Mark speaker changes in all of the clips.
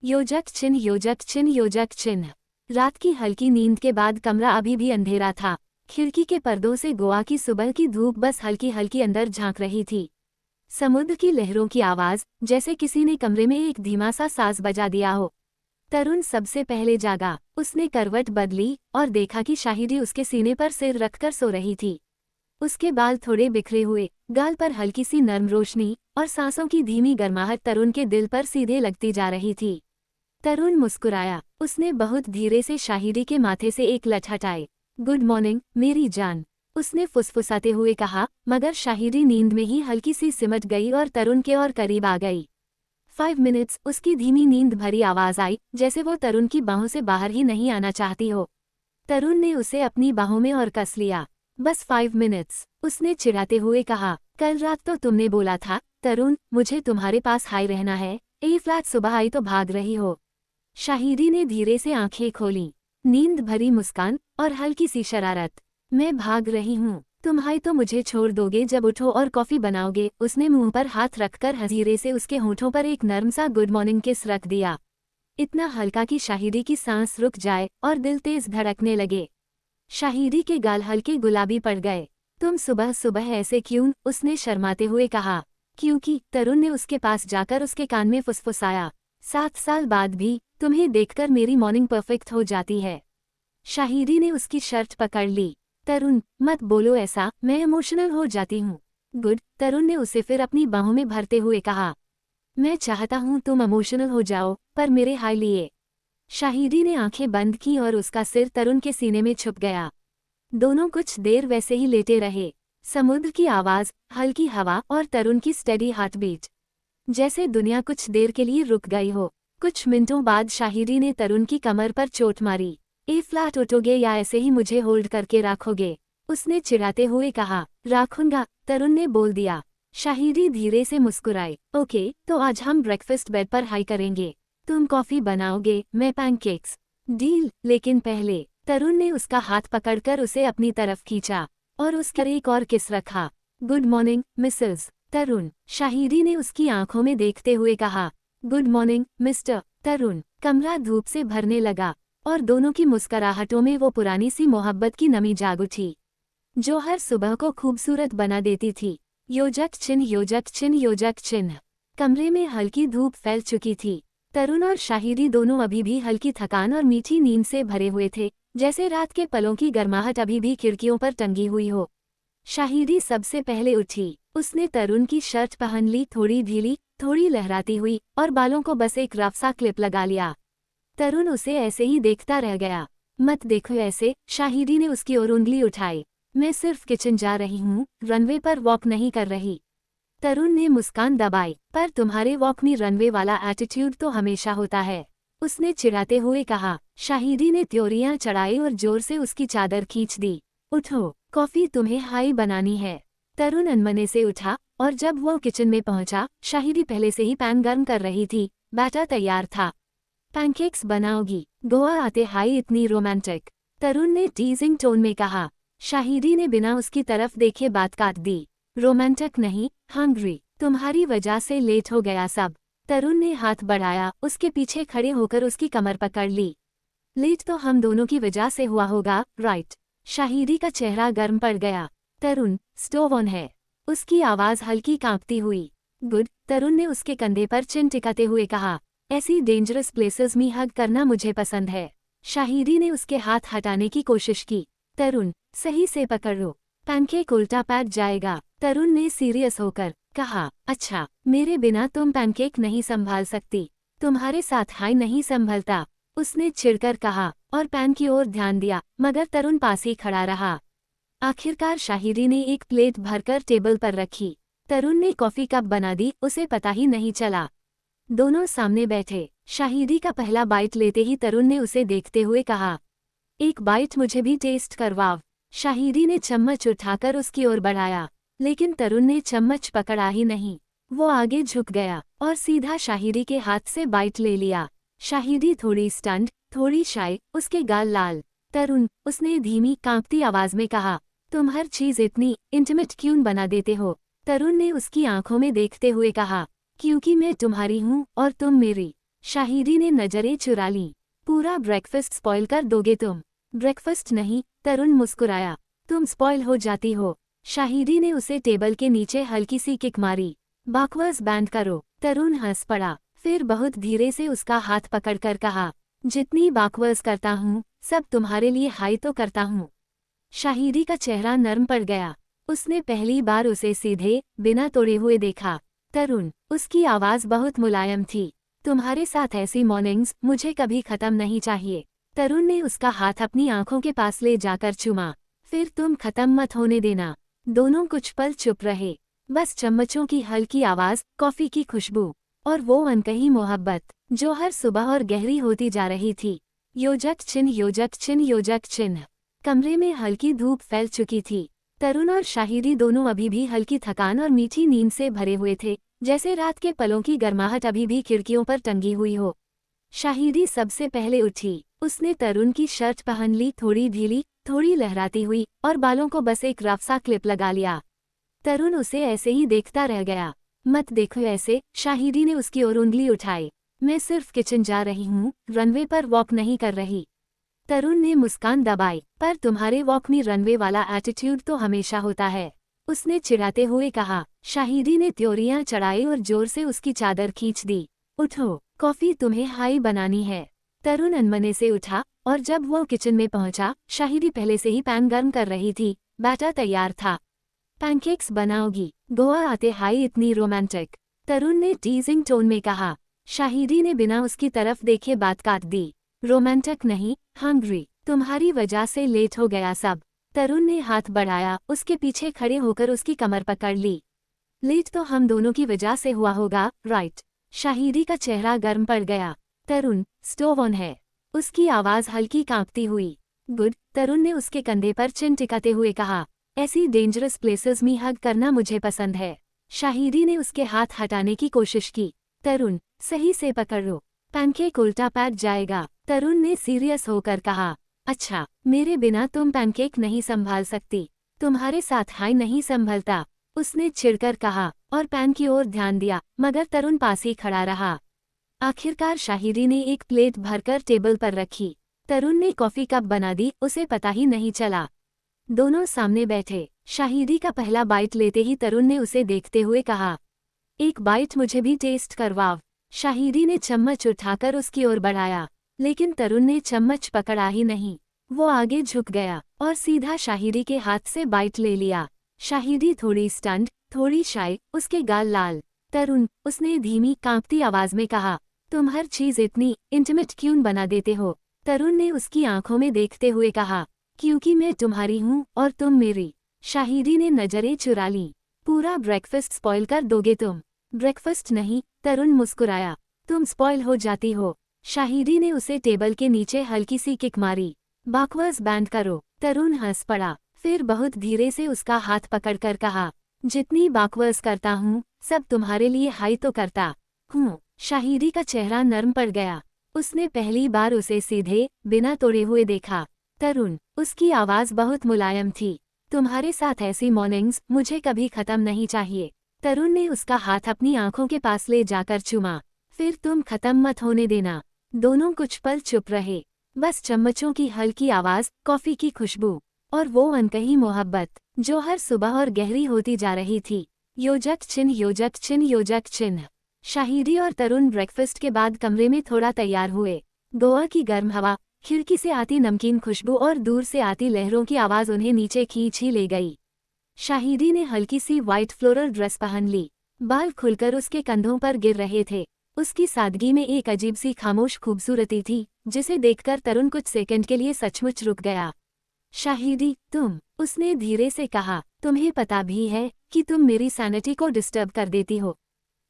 Speaker 1: योजक चिन्ह योजक चिन्ह योजक चिन्ह। रात की हल्की नींद के बाद कमरा अभी भी अंधेरा था। खिड़की के पर्दों से गोवा की सुबह की धूप बस हल्की हल्की अंदर झांक रही थी। समुद्र की लहरों की आवाज, जैसे किसी ने कमरे में एक धीमा सा साज बजा दिया हो। तरुण सबसे पहले जागा। उसने करवट बदली और देखा कि शाहिदी उसके सीने पर सिर रखकर सो रही थी। उसके बाल थोड़े बिखरे हुए, गाल पर हल्की सी नर्म रोशनी और सांसों की धीमी गर्माहट तरुण के दिल पर सीधे लगती जा रही थी। तरुण मुस्कुराया। उसने बहुत धीरे से शाहिदी के माथे से एक लठ हटाई। गुड मॉर्निंग मेरी जान, उसने फुसफुसाते हुए कहा, मगर शाहिदी नींद में ही हल्की सी सिमट गई और तरुण के और करीब आ गई। 5 मिनट्स, उसकी धीमी नींद भरी आवाज आई, जैसे वो तरुण की बाहों से बाहर ही नहीं आना चाहती हो। तरुण ने उसे अपनी बाहों में और कस लिया। बस 5 मिनट्स, उसने चिढ़ाते हुए कहा। कल रात तो तुमने बोला था तरुण, मुझे तुम्हारे पास हाई रहना है, ए फ्लैट सुबह आई तो भाग रही हो। शाहिदी ने धीरे से आंखें खोलीं। नींद भरी मुस्कान और हल्की सी शरारत। मैं भाग रही हूँ, तुम हाई तो मुझे छोड़ दोगे जब उठो और कॉफी बनाओगे। उसने मुंह पर हाथ रखकर धीरे से उसके होठों पर एक नर्म सा गुड मॉर्निंग किस रख दिया। इतना हल्का कि शाहिदी की सांस रुक जाए और दिल तेज धड़कने लगे। शाहिदी के गाल हल्के गुलाबी पड़ गए। तुम सुबह सुबह ऐसे क्यों, उसने शर्माते हुए कहा। क्योंकि, तरुण ने उसके पास जाकर उसके कान में फुसफुसाया, 7 साल बाद भी तुम्हें देखकर मेरी मॉर्निंग परफेक्ट हो जाती है। शाहिदी ने उसकी शर्ट पकड़ ली। तरुण, मत बोलो ऐसा, मैं इमोशनल हो जाती हूँ। गुड, तरुण ने उसे फिर अपनी बाहों में भरते हुए कहा। मैं चाहता हूँ तुम इमोशनल हो जाओ, पर मेरे हाई लिए। शाहिदी ने आंखें बंद की और उसका सिर तरुण के सीने में छुप गया। दोनों कुछ देर वैसे ही लेटे रहे। समुद्र की आवाज, हल्की हवा और तरुण की स्टेडी हार्टबीट, जैसे दुनिया कुछ देर के लिए रुक गई हो। कुछ मिनटों बाद शाहिदी ने तरुण की कमर पर चोट मारी। ए फ्लैट उठोगे या ऐसे ही मुझे होल्ड करके रखोगे, उसने चिढ़ाते हुए कहा। रखूंगा, तरुण ने बोल दिया। शाहिदी धीरे से मुस्कुराई। ओके, तो आज हम ब्रेकफास्ट बेड पर हाई करेंगे। तुम कॉफी बनाओगे, मैं पैनकेक्स। डील, लेकिन पहले। तरुण ने उसका हाथ पकड़कर उसे अपनी तरफ खींचा और उस पर एक और किस रखा। गुड मॉर्निंग मिसेस तरुण, शाहिदी ने उसकी आंखों में देखते हुए कहा। गुड मॉर्निंग मिस्टर तरुण। कमरा धूप से भरने लगा और दोनों की मुस्कुराहटों में वो पुरानी सी मोहब्बत की नमी जाग उठी, जो हर सुबह को खूबसूरत बना देती थी। योजक चिन्ह योजक चिन्ह योजक चिन्ह। कमरे में हल्की धूप फैल चुकी थी। तरुण और शाहिदी दोनों अभी भी हल्की थकान और मीठी नींद से भरे हुए थे, जैसे रात के पलों की गर्माहट अभी भी खिड़कियों पर टंगी हुई हो। शाहिदी सबसे पहले उठी। उसने तरुण की शर्ट पहन ली, थोड़ी ढीली, थोड़ी लहराती हुई, और बालों को बस एक रफ सा क्लिप लगा लिया। तरुण उसे ऐसे ही देखता रह गया। मत देखो ऐसे, शाहिदी ने उसकी ओर उंगली उठाई। मैं सिर्फ किचन जा रही हूँ, रनवे पर वॉक नहीं कर रही। तरुण ने मुस्कान दबाई। पर तुम्हारे वॉक में रनवे वाला एटीट्यूड तो हमेशा होता है, उसने चिढ़ाते हुए कहा। शाहिदी ने त्योरियां चढ़ाई और जोर से उसकी चादर खींच दी। उठो, कॉफी तुम्हें हाई बनानी है। तरुण अनमने से उठा और जब वो किचन में पहुंचा, शाहिदी पहले से ही पैन गर्म कर रही थी। बैटर तैयार था। पैनकेक्स बनाओगी? गोवा आते हाई इतनी रोमांटिक, तरुण ने टीजिंग टोन में कहा। शाहिदी ने बिना उसकी तरफ देखे बात काट दी। रोमांटिक नहीं, हंग्री। तुम्हारी वजह से लेट हो गया सब। तरुण ने हाथ बढ़ाया, उसके पीछे खड़े होकर उसकी कमर पकड़ ली। लेट तो हम दोनों की वजह से हुआ होगा, राइट? शाहिदी का चेहरा गर्म पड़ गया। तरुण, स्टोव ऑन है, उसकी आवाज हल्की कांपती हुई। गुड, तरुण ने उसके कंधे पर चिन टिकाते हुए कहा। ऐसी डेंजरस प्लेसेस में हग करना मुझे पसंद है। शाहिदी ने उसके हाथ हटाने की कोशिश की। तरुण, सही से पकड़ो, पैनकेक उल्टा पैट जाएगा, तरुण ने सीरियस होकर कहा। अच्छा, मेरे बिना तुम पैनकेक नहीं संभाल सकती, तुम्हारे साथ हाई नहीं संभलता, उसने चिढ़कर कहा और पैन की ओर ध्यान दिया, मगर तरुण पास ही खड़ा रहा। आखिरकार शाहिदी ने एक प्लेट भरकर टेबल पर रखी। तरुण ने कॉफी कप बना दी, उसे पता ही नहीं चला। दोनों सामने बैठे। शाहिदी का पहला बाइट लेते ही तरुण ने उसे देखते हुए कहा, एक बाइट मुझे भी टेस्ट करवाओ। शाहिदी ने चम्मच उठाकर उसकी ओर बढ़ाया, लेकिन तरुण ने चम्मच पकड़ा ही नहीं। वो आगे झुक गया और सीधा शाहिदी के हाथ से बाइट ले लिया। शाहिदी थोड़ी स्टन्ड, थोड़ी शाय, उसके गाल लाल। तरुण, उसने धीमी कांपती आवाज में कहा, तुम हर चीज इतनी इंटीमेट क्यों बना देते हो? तरुण ने उसकी आंखों में देखते हुए कहा, क्योंकि मैं तुम्हारी हूँ और तुम मेरी। शाहिदी ने नजरें चुरा ली। पूरा ब्रेकफास्ट स्पॉइल कर दोगे तुम। ब्रेकफास्ट नहीं, तरुण मुस्कुराया। तुम स्पॉइल हो जाती हो। शाहिदी ने उसे टेबल के नीचे हल्की सी किक मारी। बकवास बैंड करो। तरुण हंस पड़ा, फिर बहुत धीरे से उसका हाथ पकड़कर कहा, जितनी बकवास करता हूँ सब तुम्हारे लिए हाई तो करता हूँ। शाहिदी का चेहरा नर्म पड़ गया। उसने पहली बार उसे सीधे बिना तोड़े हुए देखा। तरुण, उसकी आवाज़ बहुत मुलायम थी। तुम्हारे साथ ऐसी मॉर्निंग्स मुझे कभी खत्म नहीं चाहिए। तरुण ने उसका हाथ अपनी आंखों के पास ले जाकर चूमा। फिर तुम खत्म मत होने देना। दोनों कुछ पल चुप रहे। बस चम्मचों की हल्की आवाज़, कॉफ़ी की खुशबू और वो अनकही मोहब्बत जो हर सुबह और गहरी होती जा रही थी। योजक चिन्ह, योजक चिन्ह, योजक चिन्ह। कमरे में हल्की धूप फैल चुकी थी। तरुण और शाहिदी दोनों अभी भी हल्की थकान और मीठी नींद से भरे हुए थे, जैसे रात के पलों की गर्माहट अभी भी खिड़कियों पर टंगी हुई हो। शाहिदी सबसे पहले उठी। उसने तरुण की शर्ट पहन ली, थोड़ी ढीली, थोड़ी लहराती हुई, और बालों को बस एक रफ सा क्लिप लगा लिया। तरुण उसे ऐसे ही देखता रह गया। मत देखो ऐसे, शाहिदी ने उसकी ओर उंगली उठाई। मैं सिर्फ किचन जा रही हूँ, रनवे पर वॉक नहीं कर रही। तरुण ने मुस्कान दबाई। पर तुम्हारे वॉक में रनवे वाला एटीट्यूड तो हमेशा होता है, उसने चिढ़ाते हुए कहा। शाहिदी ने त्योरियां चढ़ाई और जोर से उसकी चादर खींच दी। उठो, कॉफी तुम्हें हाई बनानी है। तरुण अनमने से उठा और जब वो किचन में पहुंचा, शाहिदी पहले से ही पैन गर्म कर रही थी। बैटर तैयार था। पैनकेक्स बनाओगी? गोवा आते हाई इतनी रोमांटिक, तरुण ने टीजिंग टोन में कहा। शाहिदी ने बिना उसकी तरफ देखे बात काट दी। रोमांटिक नहीं, हंग्री। तुम्हारी वजह से लेट हो गया सब। तरुण ने हाथ बढ़ाया, उसके पीछे खड़े होकर उसकी कमर पकड़ ली। लेट तो हम दोनों की वजह से हुआ होगा, राइट? शाहिदी का चेहरा गर्म पड़ गया। तरुण, स्टोव ऑन है। उसकी आवाज़ हल्की कांपती हुई। गुड, तरुण ने उसके कंधे पर चिन टिकाते हुए कहा। ऐसी डेंजरस प्लेसेस में हग करना मुझे पसंद है। शाहिदी ने उसके हाथ हटाने की कोशिश की। तरुण, सही से पकड़ो, पैनकेक उल्टा पैट जाएगा। तरुण ने सीरियस होकर कहा। अच्छा, मेरे बिना तुम पैनकेक नहीं संभाल सकती। तुम्हारे साथ हाई नहीं संभलता, उसने चिढ़कर कहा और पैन की ओर ध्यान दिया, मगर तरुण पास ही खड़ा रहा। आखिरकार शाहिदी ने एक प्लेट भरकर टेबल पर रखी। तरुण ने कॉफी कप बना दी, उसे पता ही नहीं चला। दोनों सामने बैठे। शाहिदी का पहला बाइट लेते ही तरुण ने उसे देखते हुए कहा, एक बाइट मुझे भी टेस्ट करवाओ। शाहिदी ने चम्मच उठाकर उसकी ओर बढ़ाया, लेकिन तरुण ने चम्मच पकड़ा ही नहीं। वो आगे झुक गया और सीधा शाहिदी के हाथ से बाइट ले लिया। शाहिदी थोड़ी स्टन्ड, थोड़ी शाय, उसके गाल लाल। तरुण, उसने धीमी कांपती आवाज में कहा, तुम हर चीज इतनी इंटीमेट क्यों बना देते हो? तरुण ने उसकी आंखों में देखते हुए कहा, क्योंकि मैं तुम्हारी हूँ और तुम मेरी। शाहिदी ने नजरें चुरा ली। पूरा ब्रेकफास्ट स्पॉइल कर दोगे तुम। ब्रेकफास्ट नहीं, तरुण मुस्कुराया। तुम स्पॉइल हो जाती हो। शाहिदी ने उसे टेबल के नीचे हल्की सी किक मारी। बकवास बैंड करो। तरुण हंस पड़ा, फिर बहुत धीरे से उसका हाथ पकड़कर कहा, जितनी बकवास करता हूँ सब तुम्हारे लिए हाई तो करता हूँ। शाहिदी का चेहरा नर्म पड़ गया। उसने पहली बार उसे सीधे बिना तोड़े हुए देखा। तरुण, उसकी आवाज़ बहुत मुलायम थी। तुम्हारे साथ ऐसी मॉर्निंग्स मुझे कभी खत्म नहीं चाहिए। तरुण ने उसका हाथ अपनी आंखों के पास ले जाकर चूमा। फिर तुम खत्म मत होने देना। दोनों कुछ पल चुप रहे। बस चम्मचों की हल्की आवाज़, कॉफ़ी की खुशबू और वो अनकही मोहब्बत जो हर सुबह और गहरी होती जा रही थी। योजक चिन्ह, योजक चिन्ह, योजक चिन्ह। शाहिदी और तरुण ब्रेकफास्ट के बाद कमरे में थोड़ा तैयार हुए। गोवा की गर्म हवा, खिड़की से आती नमकीन खुशबू और दूर से आती लहरों की आवाज़ उन्हें नीचे खींच ही ले गई। शाहिदी ने हल्की सी वाइट फ्लोरल ड्रेस पहन ली। बाल खुलकर उसके कंधों पर गिर रहे थे। उसकी सादगी में एक अजीब सी खामोश खूबसूरती थी, जिसे देखकर तरुण कुछ सेकंड के लिए सचमुच रुक गया। शाहिदी, तुम, उसने धीरे से कहा, तुम्हें पता भी है कि तुम मेरी सैनिटी को डिस्टर्ब कर देती हो?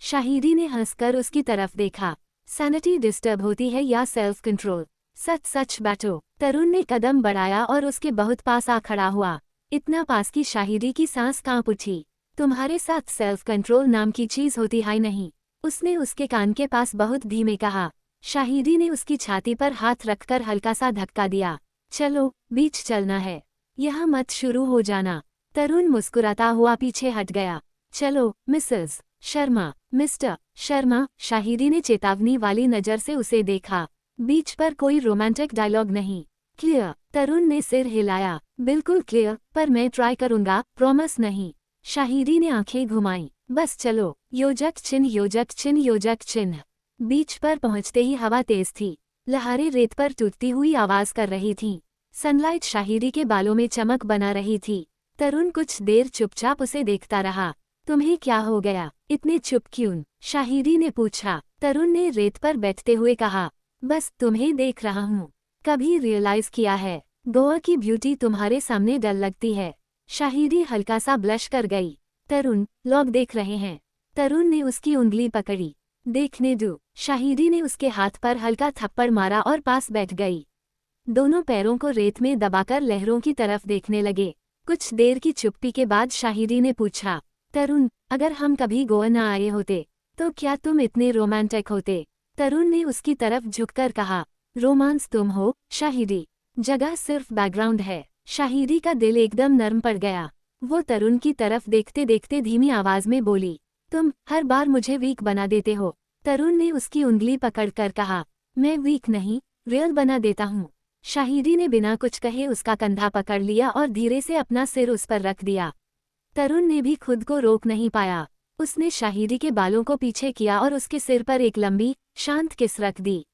Speaker 1: शाहिदी ने हंसकर उसकी तरफ देखा। सैनिटी डिस्टर्ब होती है या सेल्फ कंट्रोल? सच सच बैठो। तरुण ने कदम बढ़ाया और उसके बहुत पास आ खड़ा हुआ। इतना पास कि शाहिदी की सांस कांप उठी। तुम्हारे साथ सेल्फ कंट्रोल नाम की चीज होती है नहीं, उसने उसके कान के पास बहुत धीमे कहा। शाहिदी ने उसकी छाती पर हाथ रखकर हल्का सा धक्का दिया। चलो, बीच चलना है, यहाँ मत शुरू हो जाना। तरुण मुस्कुराता हुआ पीछे हट गया। चलो मिसेस शर्मा, मिस्टर शर्मा, शाहिदी ने चेतावनी वाली नज़र से उसे देखा। बीच पर कोई रोमांटिक डायलॉग नहीं। क्लियर? तरुण ने सिर हिलाया। बिल्कुल क्लियर, पर मैं ट्राई करूंगा, प्रॉमिस नहीं। शाहिदी ने आंखें घुमाईं। बस चलो। योजक चिन्ह, योजक चिन्ह, योजक चिन्ह। बीच पर पहुंचते ही हवा तेज थी। लहरें रेत पर टूटती हुई आवाज कर रही थीं। सनलाइट शाहिदी के बालों में चमक बना रही थी। तरुण कुछ देर चुपचाप उसे देखता रहा। तुम्हें क्या हो गया, इतने चुप क्यों? शाहिदी ने पूछा। तरुण ने रेत पर बैठते हुए कहा, बस तुम्हें देख रहा हूँ। कभी रियलाइज किया है, गोवा की ब्यूटी तुम्हारे सामने डल लगती है? शाहिदी हल्का सा ब्लश कर गई। तरुण, लोग देख रहे हैं। तरुण ने उसकी उंगली पकड़ी। देखने दो। शाहिदी ने उसके हाथ पर हल्का थप्पड़ मारा और पास बैठ गई। दोनों पैरों को रेत में दबाकर लहरों की तरफ देखने लगे। कुछ देर की चुप्पी के बाद शाहिदी ने पूछा, तरुण, अगर हम कभी गोवा न आए होते तो क्या तुम इतने रोमांटिक होते? तरुण ने उसकी तरफ झुककर कहा, रोमांस तुम हो, शाहिदी। जगह सिर्फ बैकग्राउंड है। शाहिदी का दिल एकदम नर्म पड़ गया। वो तरुण की तरफ देखते देखते धीमी आवाज में बोली, तुम हर बार मुझे वीक बना देते हो। तरुण ने उसकी उंगली पकड़कर कहा, मैं वीक नहीं, रियल बना देता हूँ। शाहिदी ने बिना कुछ कहे उसका कंधा पकड़ लिया और धीरे से अपना सिर उस पर रख दिया। तरुण ने भी खुद को रोक नहीं पाया। उसने शाहिदी के बालों को पीछे किया और उसके सिर पर एक लंबी, शांत किस रख दी,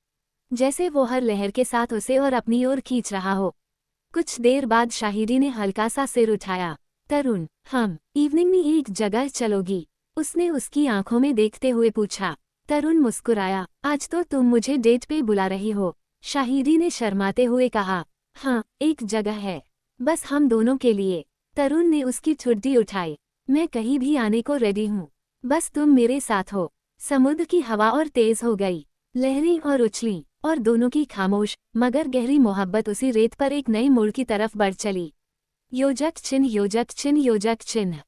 Speaker 1: जैसे वो हर लहर के साथ उसे और अपनी ओर खींच रहा हो। कुछ देर बाद शाहिदी ने हल्का सा सिर उठाया। तरुण, हम इवनिंग में एक जगह चलोगी? उसने उसकी आंखों में देखते हुए पूछा। तरुण मुस्कुराया। आज तो तुम मुझे डेट पे बुला रही हो? शाहिदी ने शर्माते हुए कहा। हाँ, एक जगह है, बस हम दोनों के लिए। तरुण ने उसकी ठुड्डी उठाई। मैं कहीं भी आने को रेडी हूँ, बस तुम मेरे साथ हो। समुद्र की हवा और तेज हो गई। लहरें और उछली, और दोनों की खामोश मगर गहरी मोहब्बत उसी रेत पर एक नई मोड़ की तरफ बढ़ चली। योजक चिन्ह, योजक चिन्ह, योजक चिन्ह।